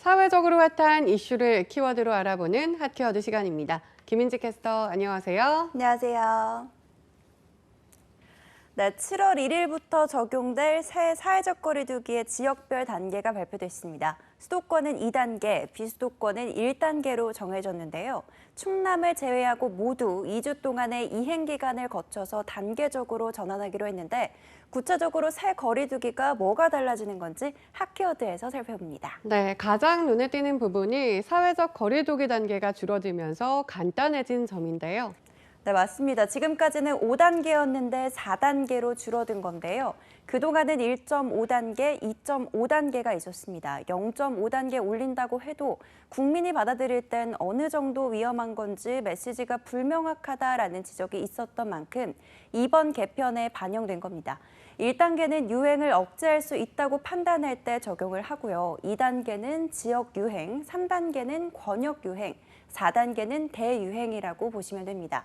사회적으로 핫한 이슈를 키워드로 알아보는 핫키워드 시간입니다. 김인지 캐스터, 안녕하세요. 안녕하세요. 네, 7월 1일부터 적용될 새 사회적 거리두기의 지역별 단계가 발표됐습니다. 수도권은 2단계, 비수도권은 1단계로 정해졌는데요. 충남을 제외하고 모두 2주 동안의 이행 기간을 거쳐서 단계적으로 전환하기로 했는데 구체적으로 새 거리두기가 뭐가 달라지는 건지 핫키워드에서 살펴봅니다. 네, 가장 눈에 띄는 부분이 사회적 거리두기 단계가 줄어들면서 간단해진 점인데요. 네, 맞습니다. 지금까지는 5단계였는데 4단계로 줄어든 건데요. 그동안은 1.5단계, 2.5단계가 있었습니다. 0.5단계 올린다고 해도 국민이 받아들일 땐 어느 정도 위험한 건지 메시지가 불명확하다라는 지적이 있었던 만큼 이번 개편에 반영된 겁니다. 1단계는 유행을 억제할 수 있다고 판단할 때 적용을 하고요. 2단계는 지역 유행, 3단계는 권역 유행, 4단계는 대유행이라고 보시면 됩니다.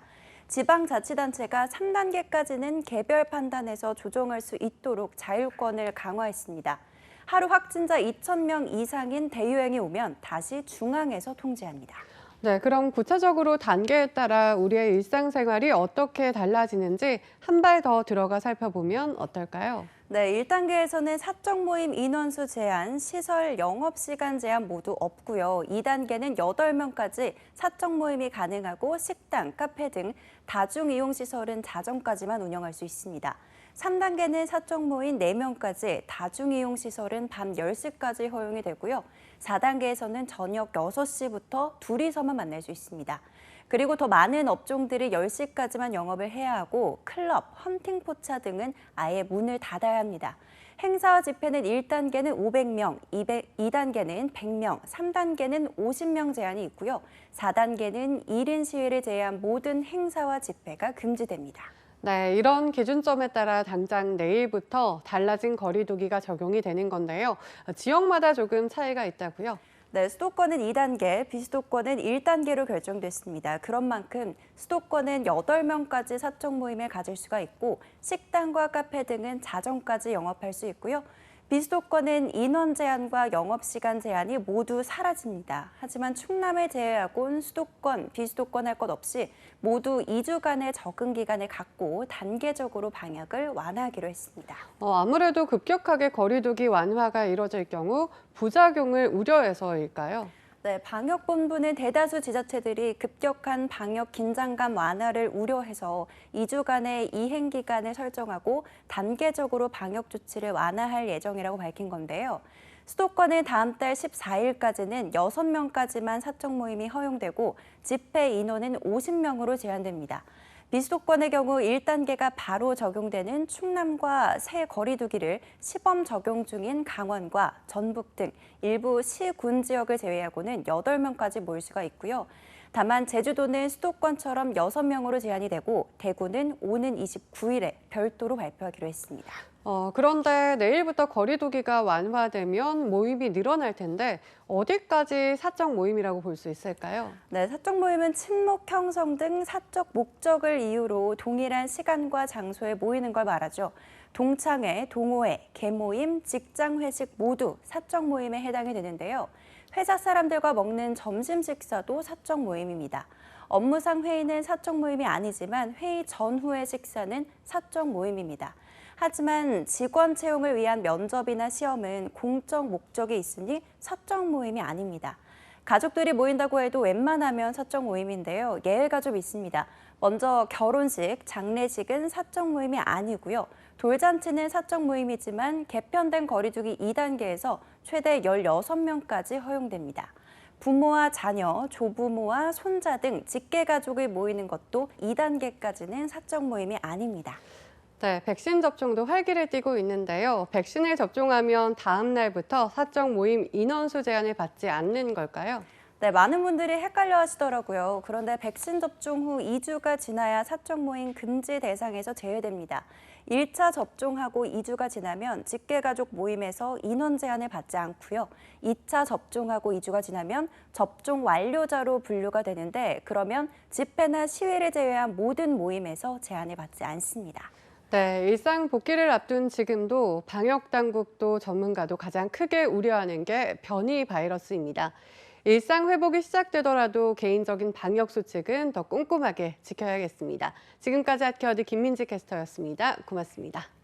지방자치단체가 3단계까지는 개별 판단해서 조정할 수 있도록 자율권을 강화했습니다. 하루 확진자 2,000명 이상인 대유행이 오면 다시 중앙에서 통제합니다. 네, 그럼 구체적으로 단계에 따라 우리의 일상생활이 어떻게 달라지는지 한 발 더 들어가 살펴보면 어떨까요? 네, 1단계에서는 사적 모임 인원수 제한, 시설 영업시간 제한 모두 없고요. 2단계는 8명까지 사적 모임이 가능하고 식당, 카페 등 다중이용시설은 자정까지만 운영할 수 있습니다. 3단계는 사적 모임 4명까지, 다중이용시설은 밤 10시까지 허용이 되고요. 4단계에서는 저녁 6시부터 둘이서만 만날 수 있습니다. 그리고 더 많은 업종들이 10시까지만 영업을 해야 하고 클럽, 헌팅 포차 등은 아예 문을 닫아야 합니다. 행사와 집회는 1단계는 500명, 2단계는 100명, 3단계는 50명 제한이 있고요. 4단계는 1인 시위를 제외한 모든 행사와 집회가 금지됩니다. 네, 이런 기준점에 따라 당장 내일부터 달라진 거리두기가 적용이 되는 건데요. 지역마다 조금 차이가 있다고요. 네, 수도권은 2단계, 비수도권은 1단계로 결정됐습니다. 그런 만큼 수도권은 8명까지 사적 모임을 가질 수가 있고 식당과 카페 등은 자정까지 영업할 수 있고요. 비수도권은 인원 제한과 영업시간 제한이 모두 사라집니다. 하지만 충남을 제외하고는 수도권, 비수도권 할 것 없이 모두 2주간의 적응 기간을 갖고 단계적으로 방역을 완화하기로 했습니다. 아무래도 급격하게 거리두기 완화가 이뤄질 경우 부작용을 우려해서일까요? 네, 방역본부는 대다수 지자체들이 급격한 방역 긴장감 완화를 우려해서 2주간의 이행 기간을 설정하고 단계적으로 방역 조치를 완화할 예정이라고 밝힌 건데요. 수도권은 다음 달 14일까지는 6명까지만 사적 모임이 허용되고 집회 인원은 50명으로 제한됩니다. 비수도권의 경우 1단계가 바로 적용되는 충남과 새 거리두기를 시범 적용 중인 강원과 전북 등 일부 시군 지역을 제외하고는 8명까지 모일 수가 있고요. 다만 제주도는 수도권처럼 6명으로 제한이 되고 대구는 오는 29일에 별도로 발표하기로 했습니다. 그런데 내일부터 거리두기가 완화되면 모임이 늘어날 텐데 어디까지 사적 모임이라고 볼 수 있을까요? 네, 사적 모임은 친목 형성 등 사적 목적을 이유로 동일한 시간과 장소에 모이는 걸 말하죠. 동창회, 동호회, 개모임, 직장 회식 모두 사적 모임에 해당이 되는데요. 회사 사람들과 먹는 점심 식사도 사적 모임입니다. 업무상 회의는 사적 모임이 아니지만 회의 전후의 식사는 사적 모임입니다. 하지만 직원 채용을 위한 면접이나 시험은 공적 목적이 있으니 사적 모임이 아닙니다. 가족들이 모인다고 해도 웬만하면 사적 모임인데요. 예외가 좀 있습니다. 먼저 결혼식, 장례식은 사적 모임이 아니고요. 돌잔치는 사적 모임이지만 개편된 거리두기 2단계에서 최대 16명까지 허용됩니다. 부모와 자녀, 조부모와 손자 등 직계가족이 모이는 것도 2단계까지는 사적 모임이 아닙니다. 네, 백신 접종도 활기를 띠고 있는데요. 백신을 접종하면 다음 날부터 사적 모임 인원수 제한을 받지 않는 걸까요? 네, 많은 분들이 헷갈려 하시더라고요. 그런데 백신 접종 후 2주가 지나야 사적 모임 금지 대상에서 제외됩니다. 1차 접종하고 2주가 지나면 직계가족 모임에서 인원 제한을 받지 않고요. 2차 접종하고 2주가 지나면 접종 완료자로 분류가 되는데 그러면 집회나 시위를 제외한 모든 모임에서 제한을 받지 않습니다. 네, 일상 복귀를 앞둔 지금도 방역 당국도 전문가도 가장 크게 우려하는 게 변이 바이러스입니다. 일상 회복이 시작되더라도 개인적인 방역 수칙은 더 꼼꼼하게 지켜야겠습니다. 지금까지 핫케어드 김민지 캐스터였습니다. 고맙습니다.